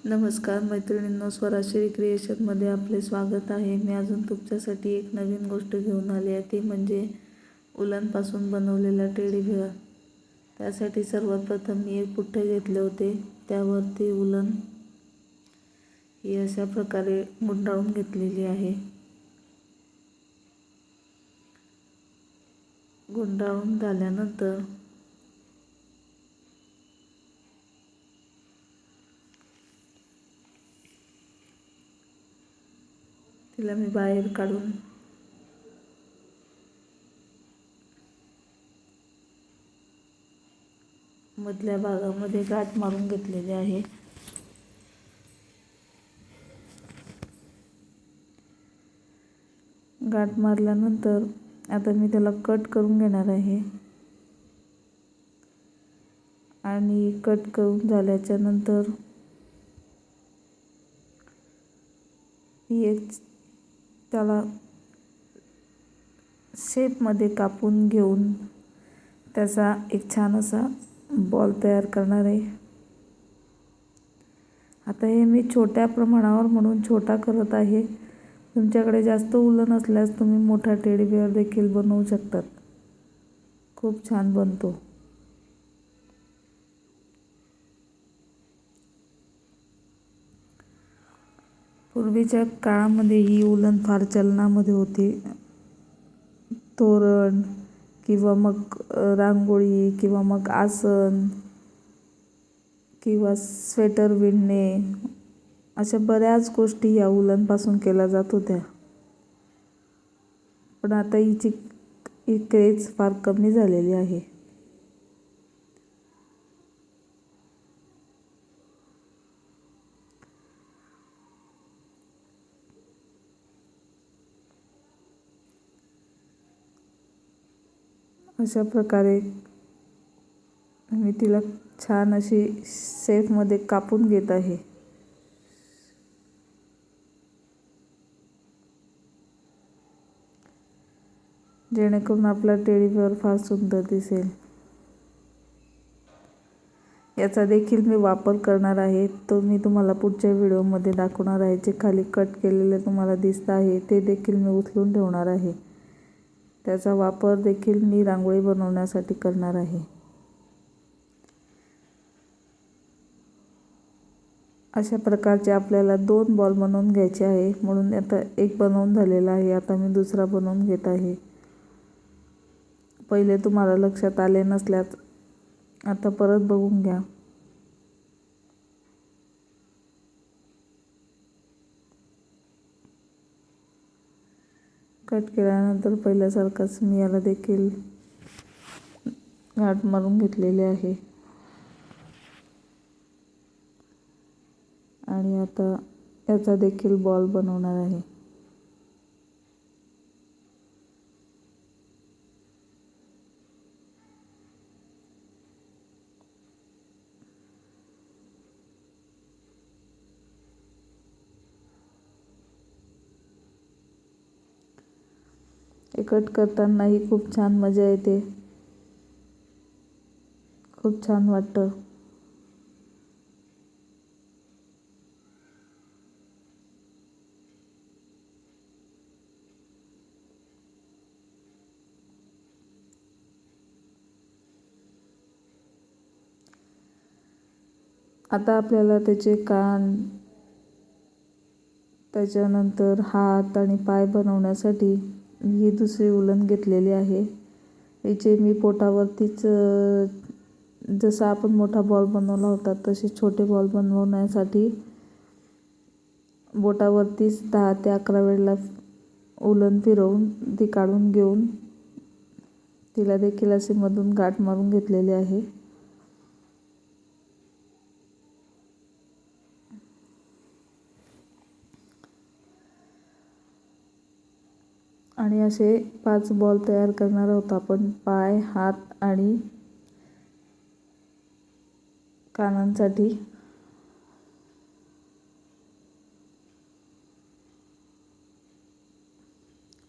नमस्कार मैत्रिणींनो, स्वराश्री क्रिएशनमध्ये आपले स्वागत आहे. मी अजून तुमच्यासाठी एक नवीन गोष्ट घेऊन आली आहे, ती म्हणजे उलनपासून बनवलेला टेडी बिअर. त्यासाठी सर्वात प्रथम मी एक पुठ्ठे घेतले होते, त्यावरती उलन ही अशा प्रकारे गुंडाळून घेतलेली आहे. गुंडाळून झाल्यानंतर तिला मी बाहेर काढून मधल्या भागामध्ये गाठ मारून घेतलेली आहे. गाठ मारल्यानंतर आता मी त्याला कट करून घेणार आहे आणि कट करून झाल्याच्या नंतर एक त्याला शेपमध्ये कापून घेऊन त्याचा एक छान असा बॉल तयार करणार आहे. आता हे मी छोट्या प्रमाणावर म्हणून छोटा करत आहे. तुमच्याकडे जास्त उलन असल्यास तुम्ही मोठा टेडी बिअर देखील बनवू शकतात. खूप छान बनतो. पूर्वीच्या काळामध्ये ही उलन फार चलनामध्ये होती. तोरण किंवा मग रांगोळी किंवा मग आसन किंवा स्वेटर विणणे, अशा बऱ्याच गोष्टी या उलनपासून केल्या जात होत्या. पण आता हिची क्रेज फार कमी झालेली आहे. अशा प्रकारे मी तिला छान अशी शेपमध्ये कापून घेत आहे. जेणेकरून आपला टेडी बिअर फार सुंदर दिसेल. याचा देखील मी वापर करणार आहे, तो मी तुम्हाला पुढच्या व्हिडिओमध्ये दाखवणार आहे. जे खाली कट केलेले तुम्हाला दिसत आहे ते देखील मी उचलून ठेवणार आहे. त्याचा वापर देखील मी रांगोळी बनवण्यासाठी करणार आहे. अशा प्रकारचे आपल्याला 2 बॉल बनवून घ्यायचे आहे, म्हणून आता एक बनवून झालेला आहे. आता मी दुसरा बनवून घेत आहे. पहिले तुम्हाला लक्षात आले नसल्यास आता परत बघून घ्या. कट केल्यानंतर पहिल्यासारखाच मी याला देखील गाठ मारून घेतलेले आहे आणि आता याचा देखील बॉल बनवणार आहे. हे कट करतानाही खूप छान मजा येते. खूप छान वाटतं. आता आपल्याला त्याचे कान, त्याच्यानंतर हात आणि पाय बनवण्यासाठी ही दुसरी उलन घेतलेली आहे. हिचे मी पोटावरतीच जसा आपण मोठा बॉल बनवला होता तसे छोटे बॉल बनवण्यासाठी बोटावरतीच 10 ते 11 वेळेला उलन फिरवून ती काढून घेऊन तिला देखील असे मधून गाठ मारून घेतलेली आहे. आणि असे 5 बॉल तयार करणार आहोत आपण पाय, हात आणि कानांसाठी.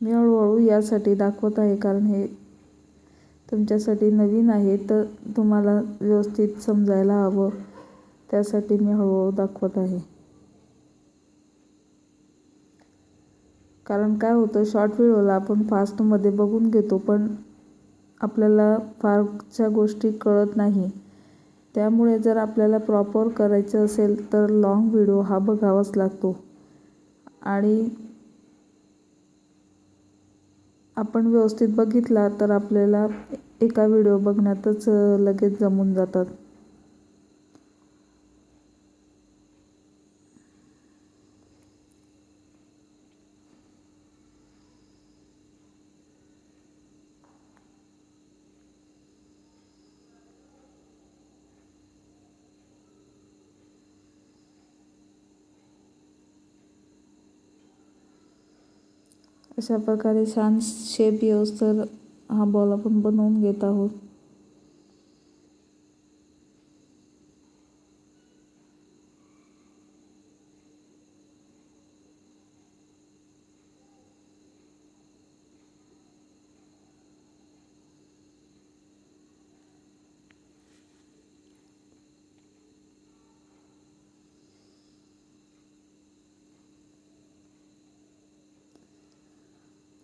मी हळूहळू यासाठी दाखवत आहे कारण हे तुमच्यासाठी नवीन आहे, तर तुम्हाला व्यवस्थित समजायला हवं. त्यासाठी मी हळूहळू दाखवत आहे. कारण काय होतं, शॉर्ट व्हिडिओला आपण फास्टमध्ये बघून घेतो पण आपल्याला फारशा गोष्टी कळत नाही. त्यामुळे जर आपल्याला प्रॉपर करायचं असेल तर लॉंग व्हिडिओ हा बघावाच लागतो. आणि आपण व्यवस्थित बघितला तर आपल्याला एका व्हिडिओ बघण्यातच लगेच जमून जातात. अशा प्रकारे छान शेप येऊस्तर हा बॉल आपण बनवून घेत आहोत.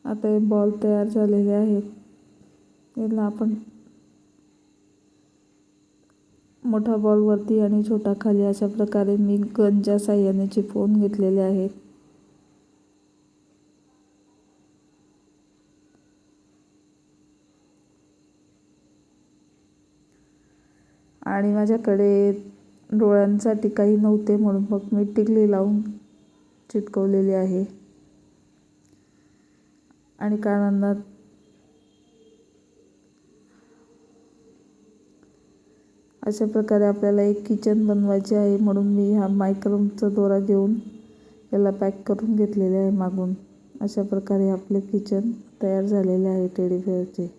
आता हे बॉल तयार झालेले आहेत. याला आपण मोठा बॉल वरती आणि छोटा खाली अशा प्रकारे मी गनच्या साह्याने चिपवून घेतलेले आहेत. आणि माझ्याकडे डोळ्यांसाठी काही नव्हते म्हणून मग मी टिकली लावून चिटकवलेली आहे. आणि कानांना अशा प्रकारे आपल्याला एक किचन बनवायचे आहे म्हणून मी हा मायक्रमचा दोरा घेऊन याला पॅक करून घेतलेले आहे मागून. अशा प्रकारे आपले किचन तयार झालेले आहे टेडी बिअरचे.